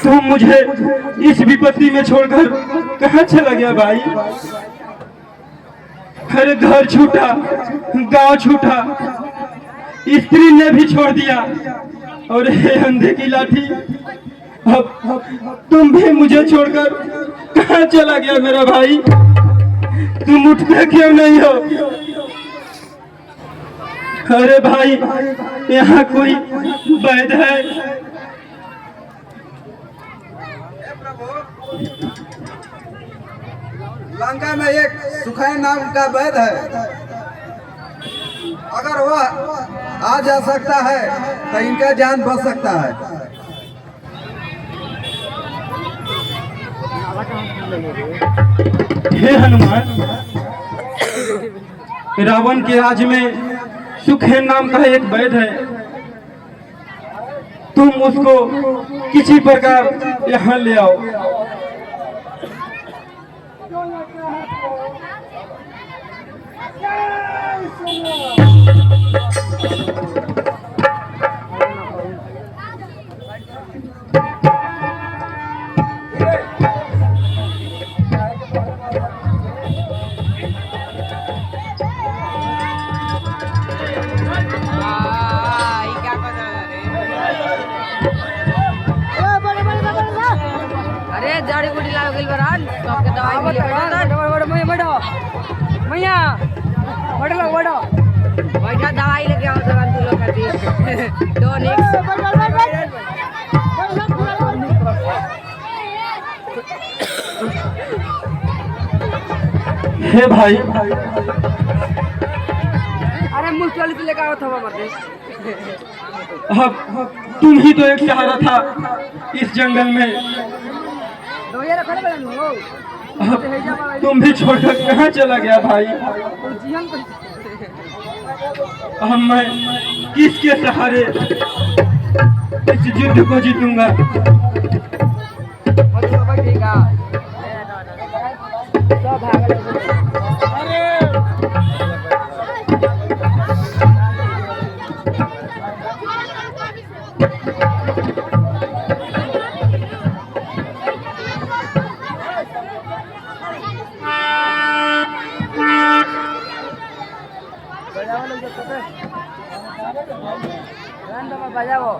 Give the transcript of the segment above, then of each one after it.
तुम मुझे इस विपत्ति में छोड़कर कहाँ चला गया भाई? अरे घर छूटा, गांव छूटा, स्त्री ने भी छोड़ दिया, और हे अंधे की लाठी, अब तुम भी मुझे छोड़कर कहाँ चला गया मेरा भाई? तुम उठते क्यों नहीं हो? अरे भाई, यहाँ कोई वैद्य है? लंका में एक सुखैन नाम का वैद्य है, अगर वह आ जा सकता है तो इनका जान बच सकता है। हे हनुमान, रावण के राज्य में सुखैन नाम का एक वैद्य है, तुम उसको किसी प्रकार यहाँ ले आओ। अरे जड़ी बूटी लाओ गिल बरान सबके दवाई मिले बड़ा मैं बड़ो मैया बड़ो बड़ो बैठा दवाई लेके आओ जवान तू लोग खाती दो नेक्स्ट हे भाई, अरे मुश्किल से लेकर आओ था मत अब तुम ही तो एक सहारा था इस जंगल में, दो यार खड़े बन हो अब तुम भी छोड़कर कहाँ चला गया भाई? अब मैं किसके सहारे इस युद्ध को जीतूंगा? बजाओ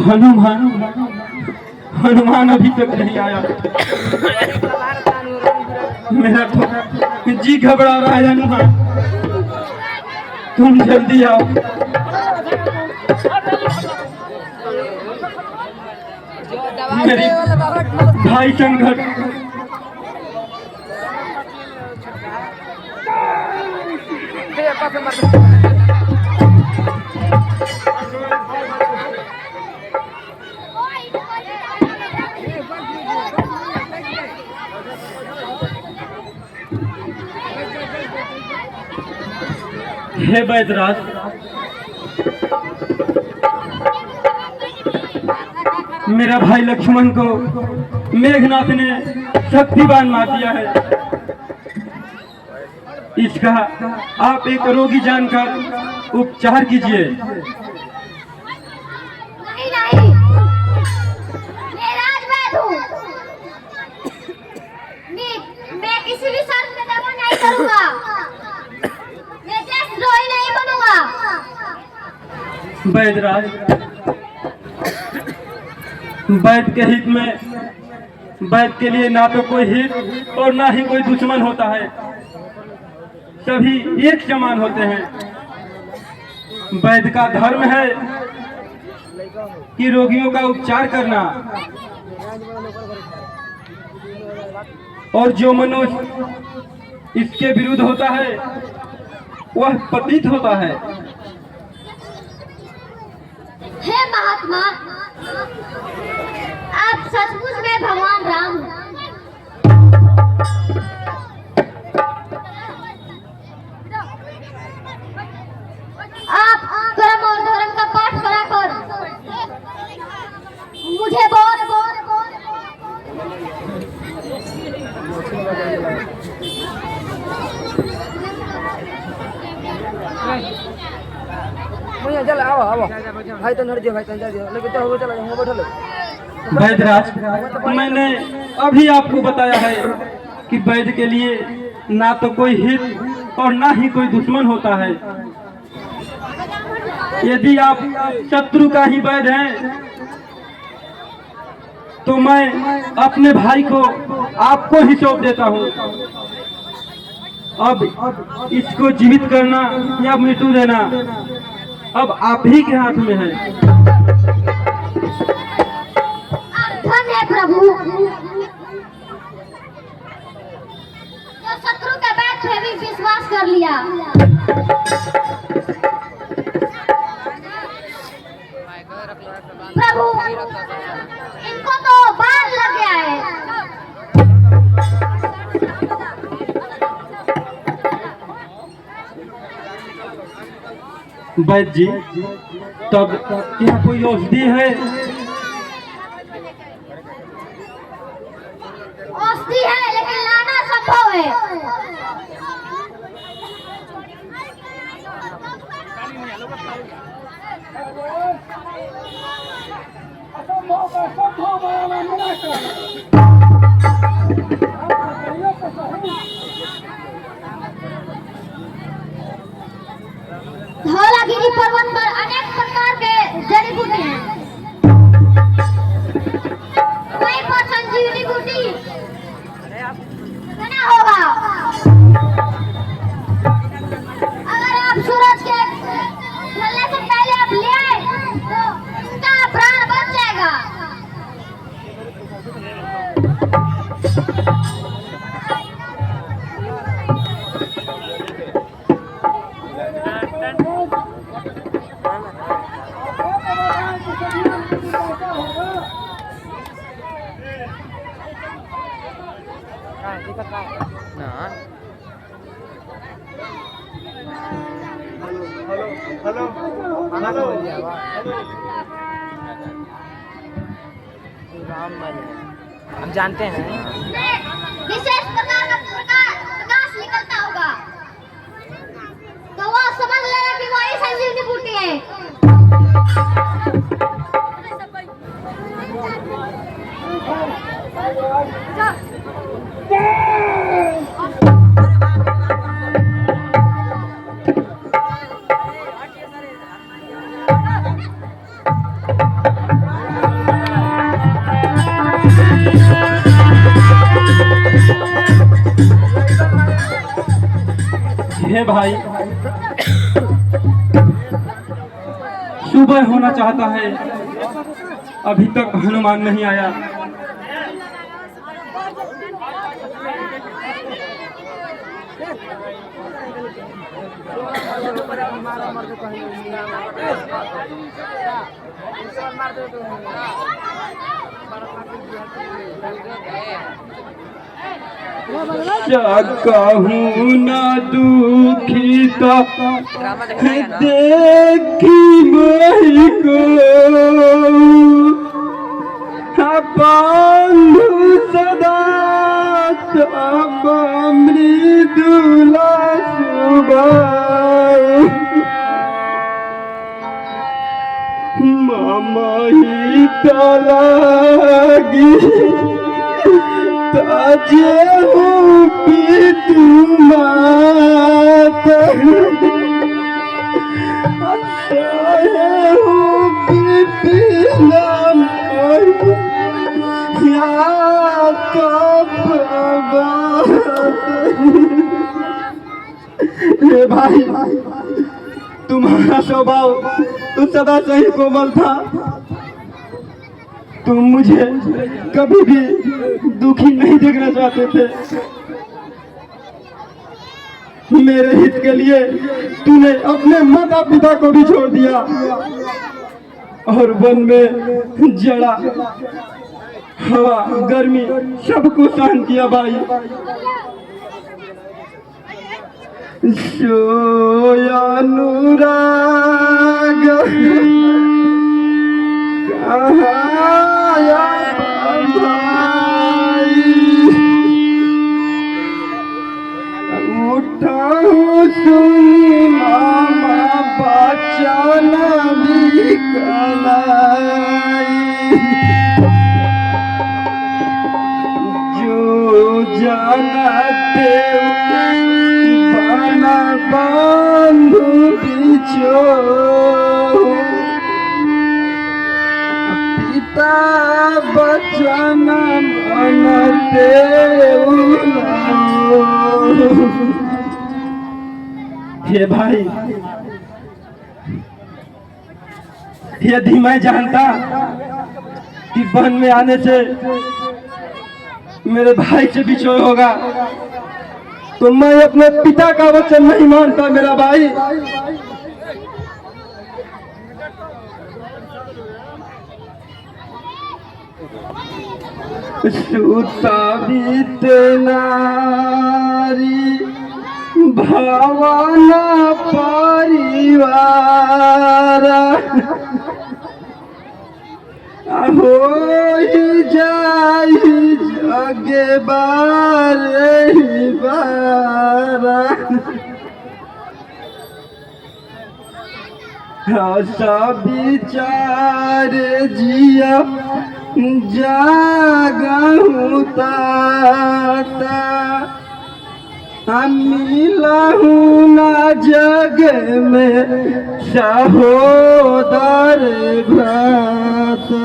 हनुमान, हनुमान अभी तक नहीं आया। मेरा तो जी घबरा रहा है हनुमान, तुम जल्दी आओ। मेरी भाई संघर्ष हे वैदराज, मेरा भाई लक्ष्मण को मेघनाथ ने शक्तिवान मार दिया है। इसका आप एक रोगी जानकर उपचार कीजिए। नहीं नहीं, मैं राजवैद्य हूँ। मैं किसी भी शर्त में दवा नहीं करूँगा। मैं देशद्रोही नहीं बनूंगा। वैदराज, वैद्य के हित में, वैद्य के लिए ना तो कोई हित और ना ही कोई दुश्मन होता है, सभी एक समान होते हैं। वैद्य का धर्म है कि रोगियों का उपचार करना, और जो मनुष्य इसके विरुद्ध होता है वह पतित होता है। हे महात्मा, आप सचमुच में भगवान राम हैं। आप कर्म और धर्म का पाठ कराकर मुझे बहुत आओ भाई तो नड़ दियो भाई तो जा दियो लेकिन तो हो चला जाओ बैठो लो वैद्यराज, मैंने अभी आपको बताया है कि वैद्य के लिए ना तो कोई हित और ना ही कोई दुश्मन होता है। यदि आप शत्रु का ही वैद्य हैं तो मैं अपने भाई को आपको ही सौंप देता हूँ। अब इसको जीवित करना या मृत्यु देना अब आप ही के हाथ में है। धन्य है प्रभु, जो शत्रु के बैठ पे भी विश्वास कर लिया। प्रभु, इनको तो बाण लग गया है। वैद्य जी, तब क्या कोई औषधि है? औषधि है लेकिन लाना संभव है। धौलागिरी पर्वत पर अनेक प्रकार के जड़ी बूटी हैं। कोई पर संजीवनी बूटी बना होगा। अगर आप सूरज के ढलने से पहले आप ले आए तो उसका प्राण बच जाएगा। हम जानते हैं विशेष प्रकार का प्रकाश निकलता होगा तो वो समझ लेना कि वही संजीवनी बूटी है। हे भाई, सुबह होना चाहता है, अभी तक हनुमान नहीं आया। कहूँ ना दुखिता देखी मही को बंधु सदा तब मृदुला सुबह मामही तलागी ताजे हो पितु माता ताजे हो पिपिला या हे भाई, तुम्हारा स्वभाव तो सदा से ही कोमल था। तुम मुझे कभी भी दुखी नहीं देखना चाहते थे। मेरे हित के लिए तूने अपने माता पिता को भी छोड़ दिया और वन में जड़ा हवा गर्मी सबको सहन किया भाई। सोया अनुराग कहाया भाई, उठाओ सुनी मामा बचाना। छो पिता बचन मनते उलायो। हे भाई, यदि मैं जानता कि वन में आने से मेरे भाई से बिछोड़ होगा तो मैं अपने पिता का वचन नहीं मानता मेरा भाई। सुता बीत नारी भावना परिवार हो जाई जगे बारे बारा। सब विचार जिया जागहूँ ताता मिलहूँ ना जग में सहोदर भ्राता।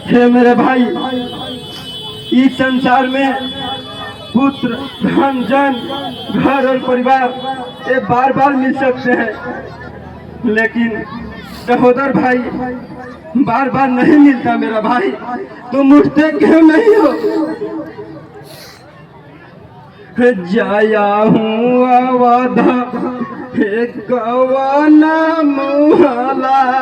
हे मेरे भाई, इस संसार में पुत्र धन जन घर और परिवार ये बार बार मिल सकते हैं, लेकिन सहोदर भाई बार बार नहीं मिलता मेरा भाई। तुम उठते क्यों नहीं हो? जाया हूँ अवध कवन मुहलाई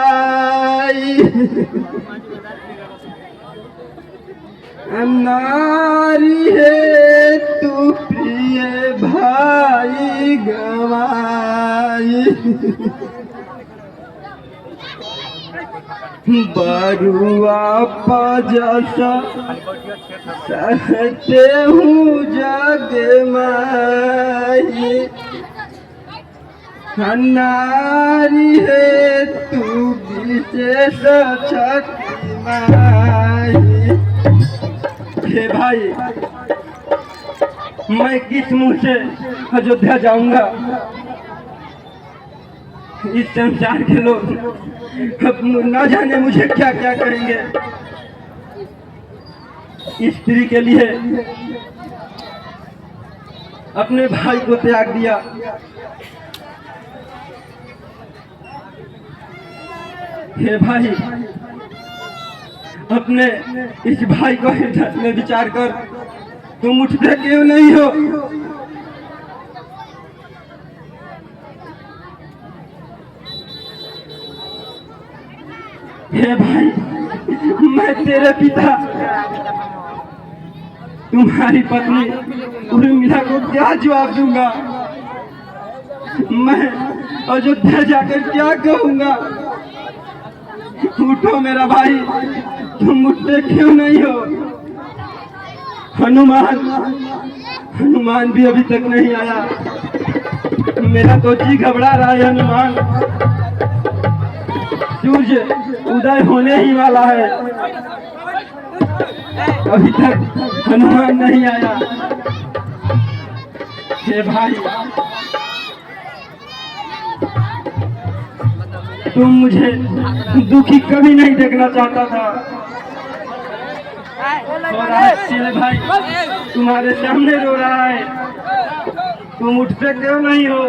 नारी है तू प्रिय भाई गवाई। बरुआ पजसा सहते हूँ जग माही नारी है तू विशेष शक्ति माही। हे भाई, मैं किस मुंह से अयोध्या जाऊंगा? इस संसार के लोग न जाने मुझे क्या क्या करेंगे। स्त्री के लिए अपने भाई को त्याग दिया। हे भाई, अपने इस भाई को हृदय में विचार कर तुम उठते क्यों नहीं हो? हे भाई, मैं तेरे पिता तुम्हारी पत्नी उर्मिला को क्या जवाब दूंगा? मैं अयोध्या जाकर क्या कहूंगा? उठो मेरा भाई, तुम उठते क्यों नहीं हो? हनुमान भी अभी तक नहीं आया। मेरा तो जी घबरा रहा है हनुमान। सूरज उदय होने ही वाला है, अभी तक हनुमान नहीं आया। हे भाई, तुम मुझे दुखी कभी नहीं देखना चाहता था। और आज तेरे भाई तुम्हारे सामने रो रहा है, तुम उठते क्यों नहीं हो?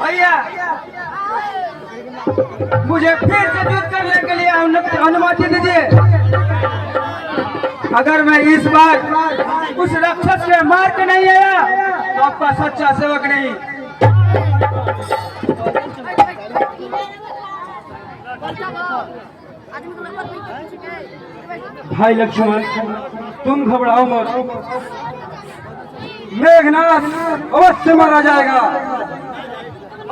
भैया, मुझे फिर से युद्ध करने के लिए अनुमति दीजिए। अगर मैं इस बार उस राक्षस से मार के नहीं आया तो आपका सच्चा सेवक नहीं। भाई लक्ष्मण तुम घबराओ मत, मेघनाथ अवश्य मारा जाएगा।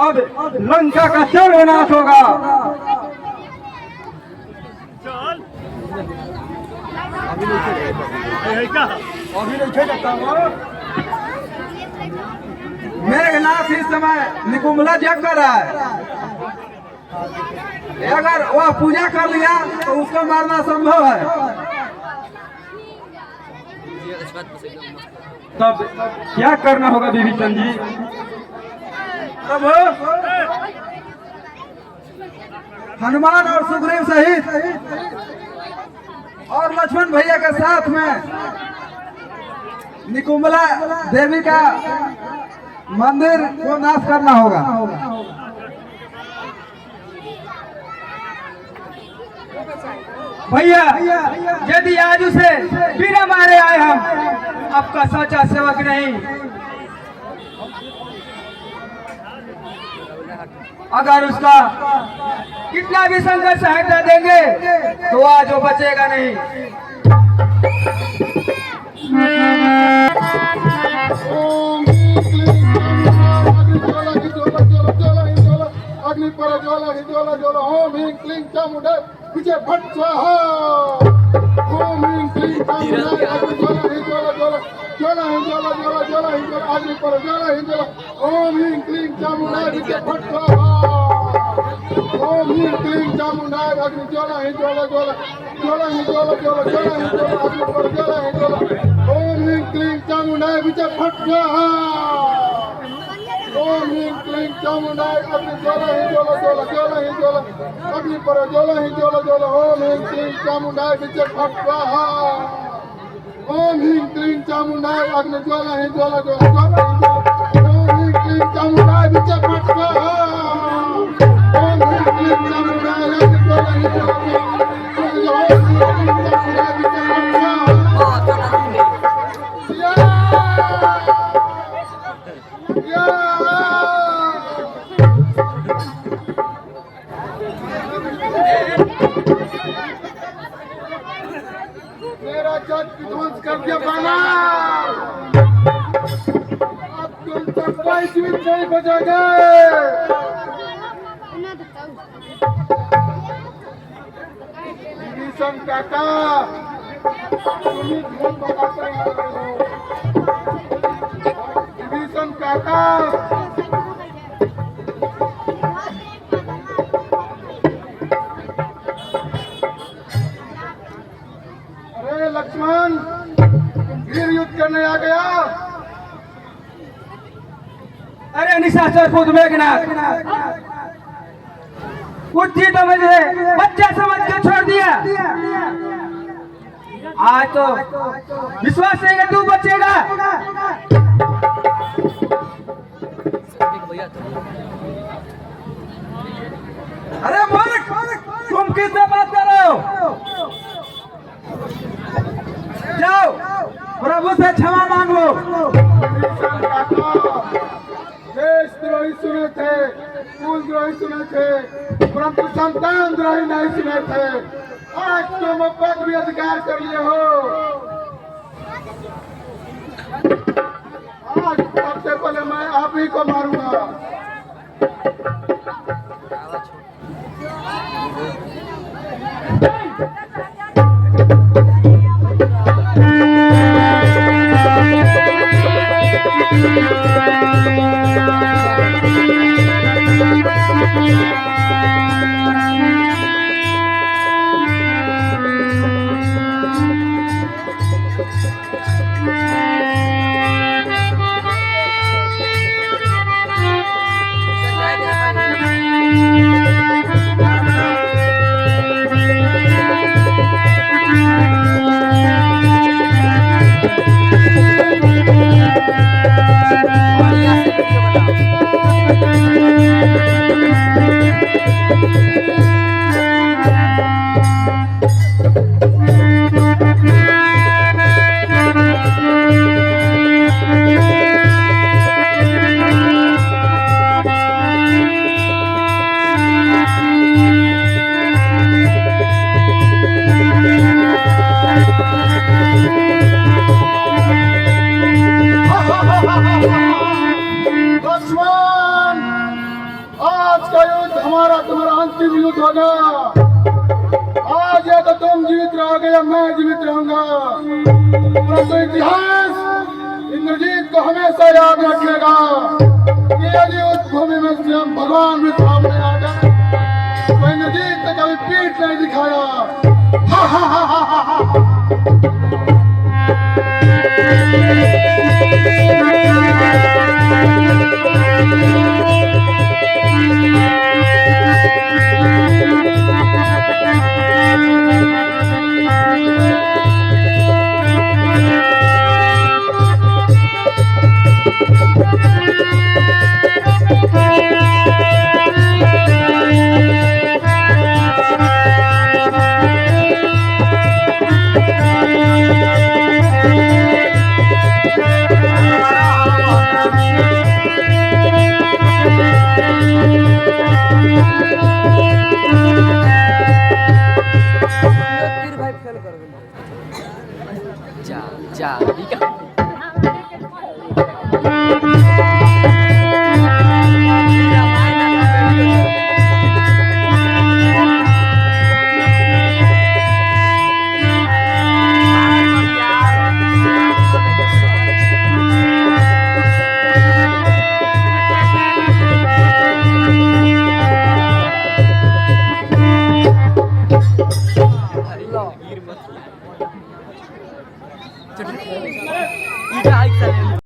अब लंका का सर्वनाश होगा। मेघनाथ इस समय निकुंभला जग कर रहा है। अगर वह पूजा कर लिया तो उसको मारना संभव है। तब क्या करना होगा विभीषण जी? प्रभु, हनुमान और सुग्रीव सहित और लक्ष्मण भैया के साथ में निकुंभला देवी का मंदिर को नाश करना होगा। भैया यदि आज उसे बिना मारे आए हम आपका सच्चा सेवक नहीं, अगर उसका कितना भी संघर्ष सहायता देंगे तो आज वो बचेगा नहीं। अग्नि पर ज्वाला ही ज्वाला ज्वाला ओम ह्रीं क्लीं चामुंडा विजय भट्ट स्वाहा। ओम ह्रीं क्लीं चामुंडा अग्नि ज्वाला ही ज्वाला ज्वाला ज्वाला ही ज्वाला ज्वाला ज्वाला ही ज्वाला अग्नि पर ज्वाला ही ज्वाला ओम ह्रीं क्लीं चामुंडा विजय भट्ट स्वाहा। ओम ह्रीं क्लीं चामुंडा अग्नि ज्वाला ही ज्वाला ज्वाला ज्वाला ही ज्वाला ज्वाला ज्वाला ही ज्वाला अग्नि पर ज्वाला ही ज्वाला ओम ह्रीं क्लीं चामुंडा विजय भट्ट स्वाहा। ओम ह्रीं क्लीं चामुंडा अग्नि ज्वाला ही ज्वाला ज्वाला ज्वाला ही ज्वाला अग्नि पर ज्वाला ही ज्वाला ज्वाला ओम ह्रीं क्लीं चामुंडा विजय भट्ट स्वाहा। ओम ह्रीं क्लीं चामुंडा अग्नि ज्वाला ही ज्वाला ज्वाला ज्वाला ही ज्वाला ओम ह्रीं क्लीं चामुंडा विजय भट्ट स्वाहा। ओम ह्रीं क्लीं चामुंडा अग्नि ज्वाला ही ज्वाला ज्वाला ओम ह्रीं क्लीं चामुंडा विजय भट्ट स्वाहा। मेरा जग विध्वंस कर दिया बाला। अब तुम तक कोई जीवित नहीं बचेगा। विभीषण काका तुम ही धूम बनाते हो। विभीषण काका लक्ष्मण तुम फिर युद्ध करने आ गया। अरे निशाचर खुद मेघनाथ, कुछ ही तो मुझे बच्चा समझ के छोड़ दिया। आज तो विश्वास नहीं है तू बचेगा। अरे मूर्ख, तुम किससे बात कर रहे हो? जाओ प्रभु से क्षमा मांग लो। देश द्रोही सुने थे, कुल द्रोही सुने थे, परंतु संतान द्रोही नहीं सुने थे। आज तुम पद भी अधिकार कर लिए हो। आज सबसे पहले मैं आप ही को मारूंगा। हमारा तुम्हारा अंतिम युद्ध होगा। आज या तो तुम जीवित रहोगे या मैं जीवित रहूंगा, परंतु इतिहास इंद्रजीत को हमेशा याद रखेगा कि यदि उस भूमि में स्वयं भगवान भी सामने आ गए तो इंद्रजीत ने कभी पीठ नहीं दिखाया। हा हा हा हा हा हा। जा ठीक है।